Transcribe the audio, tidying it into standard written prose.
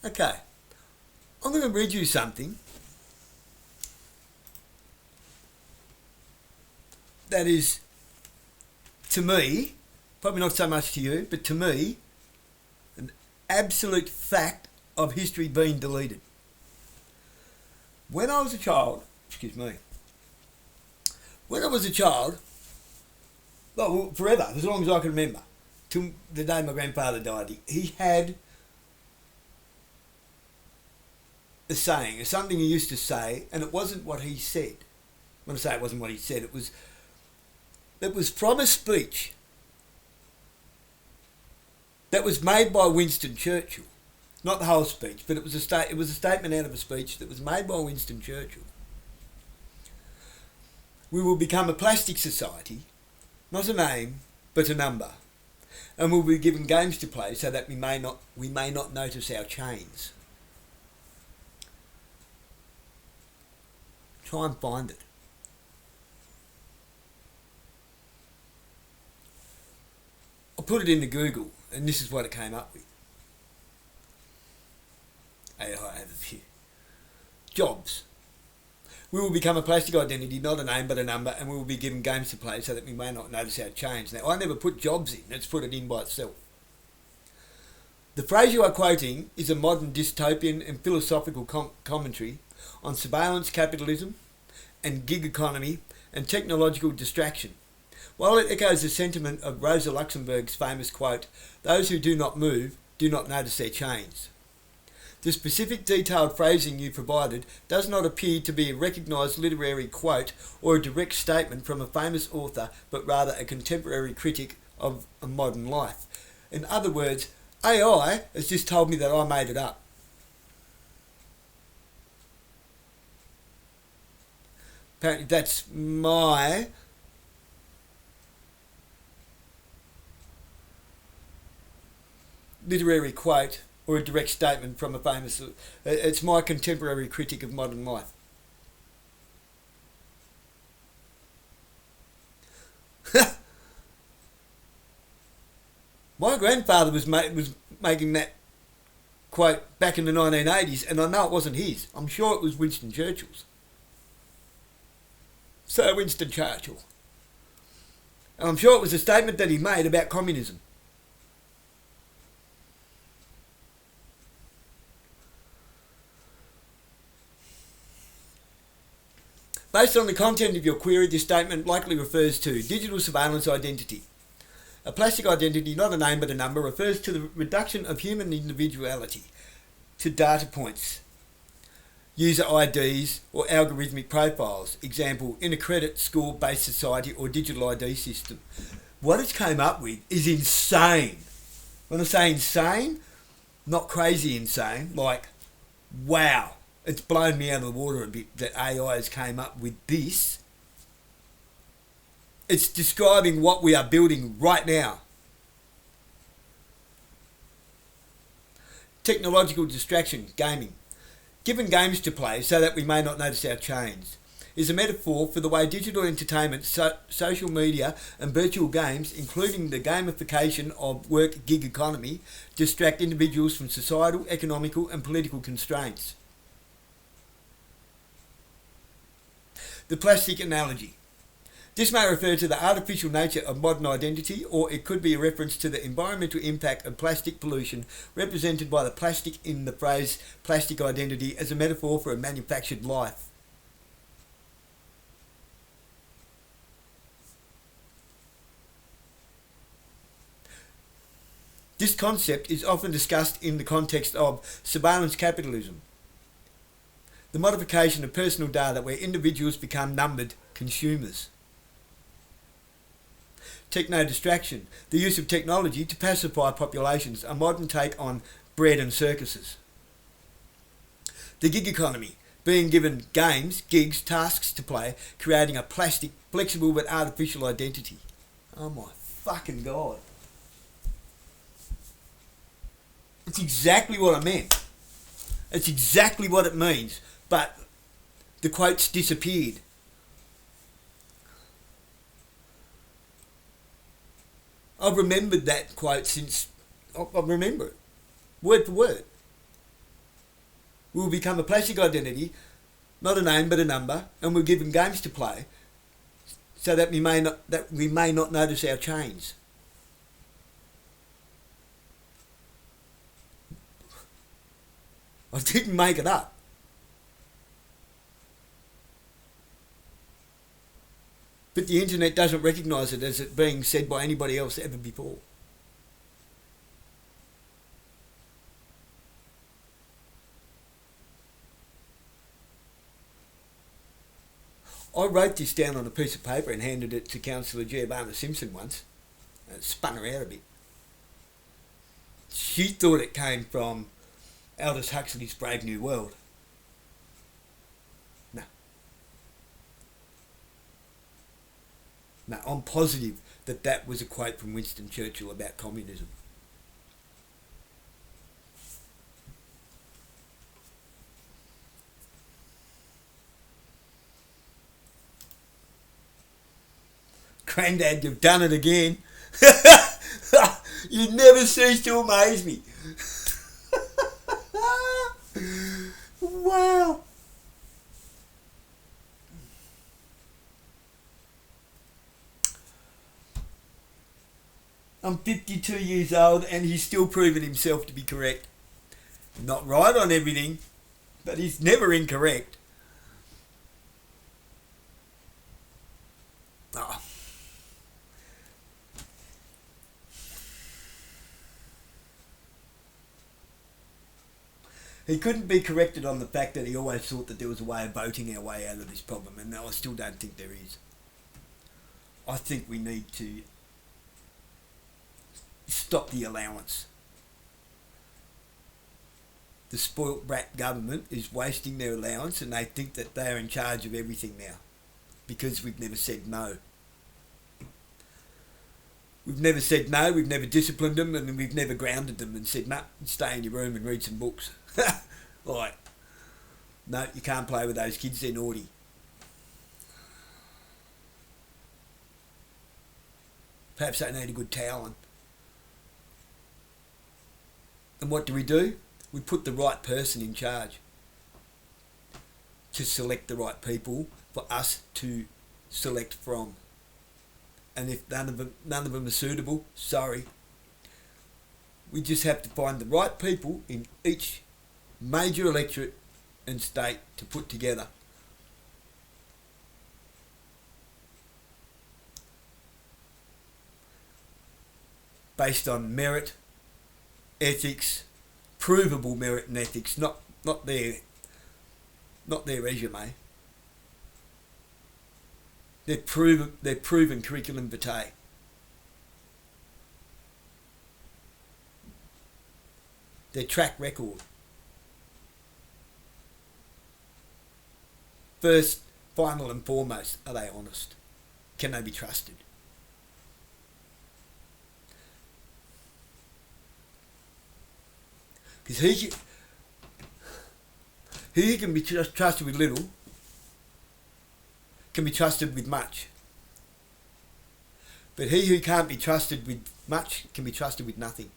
Okay, I'm going to read you something that is, to me, probably not so much to you, but to me, an absolute fact of history being deleted. When I was a child, when I was a child, well, forever, as long as I can remember, till the day my grandfather died, he had a saying, something he used to say, and it wasn't what he said. When I say it wasn't what he said, it was from a speech that was made by Winston Churchill. Not the whole speech, but it was a statement out of a speech that was made by Winston Churchill. We will become a plastic society, not a name, but a number, and we'll be given games to play so that we may not notice our chains. Try and find it. I put it into Google, and this is what it came up with. I have a few. Jobs. We will become a plastic identity, not a name but a number, and we will be given games to play so that we may not notice our change. Now, I never put jobs in, let's put it in by itself. The phrase you are quoting is a modern dystopian and philosophical commentary on surveillance capitalism and gig economy and technological distraction. While it echoes the sentiment of Rosa Luxemburg's famous quote, "Those who do not move do not notice their chains." The specific detailed phrasing you provided does not appear to be a recognised literary quote or a direct statement from a famous author, but rather a contemporary critic of a modern life. In other words, AI has just told me that I made it up. Apparently that's my literary quote or a direct statement from a famous... It's my contemporary critic of modern life. My grandfather was making that quote back in the 1980s, and I know it wasn't his. I'm sure it was Winston Churchill's. Sir Winston Churchill. And I'm sure it was a statement that he made about communism. Based on the content of your query, this statement likely refers to digital surveillance identity. A plastic identity, not a name but a number, refers to the reduction of human individuality to data points, user IDs or algorithmic profiles. Example, in a credit score-based society or digital ID system. What it came up with is insane. When I say insane, not crazy insane, like, wow. It's blown me out of the water a bit that AI has came up with this. It's describing what we are building right now. Technological distraction, gaming. Given games to play so that we may not notice our chains, is a metaphor for the way digital entertainment, social media and virtual games, including the gamification of work gig economy, distract individuals from societal, economical and political constraints. The plastic analogy. This may refer to the artificial nature of modern identity, or it could be a reference to the environmental impact of plastic pollution, represented by the plastic in the phrase plastic identity as a metaphor for a manufactured life. This concept is often discussed in the context of surveillance capitalism, the modification of personal data where individuals become numbered consumers. Techno-distraction, the use of technology to pacify populations, a modern take on bread and circuses. The gig economy, being given games, gigs, tasks to play, creating a plastic, flexible but artificial identity. Oh my fucking God. It's exactly what I meant. It's exactly what it means, but the quote's disappeared. I've remembered that quote since, I remember it, word for word. We will become a plastic identity, not a name but a number, and we'll give them games to play so that we may not notice our change. I didn't make it up. But the internet doesn't recognise it as it being said by anybody else ever before. I wrote this down on a piece of paper and handed it to Councillor Giovanna Simpson once. And it spun her out a bit. She thought it came from Aldous Huxley's Brave New World. No, I'm positive that was a quote from Winston Churchill about communism. Grandad, you've done it again. You never cease to amaze me. Wow. I'm 52 years old and he's still proven himself to be correct. Not right on everything, but he's never incorrect. Oh. He couldn't be corrected on the fact that he always thought that there was a way of voting our way out of this problem, and I still don't think there is. I think we need to stop the allowance. The spoilt brat government is wasting their allowance and they think that they are in charge of everything now because we've never said no. We've never said no, we've never disciplined them, and we've never grounded them and said, no, stay in your room and read some books. Like, no, you can't play with those kids, they're naughty. Perhaps they need a good toweling. And what do? We put the right person in charge to select the right people for us to select from. And if none of them are suitable, sorry. We just have to find the right people in each major electorate and state to put together. Based on merit, ethics, provable merit and ethics, not their resume. Their proven curriculum vitae. Their track record. First, final and foremost, are they honest? Can they be trusted? Because he can be trusted with little, can be trusted with much. But he who can't be trusted with much can be trusted with nothing.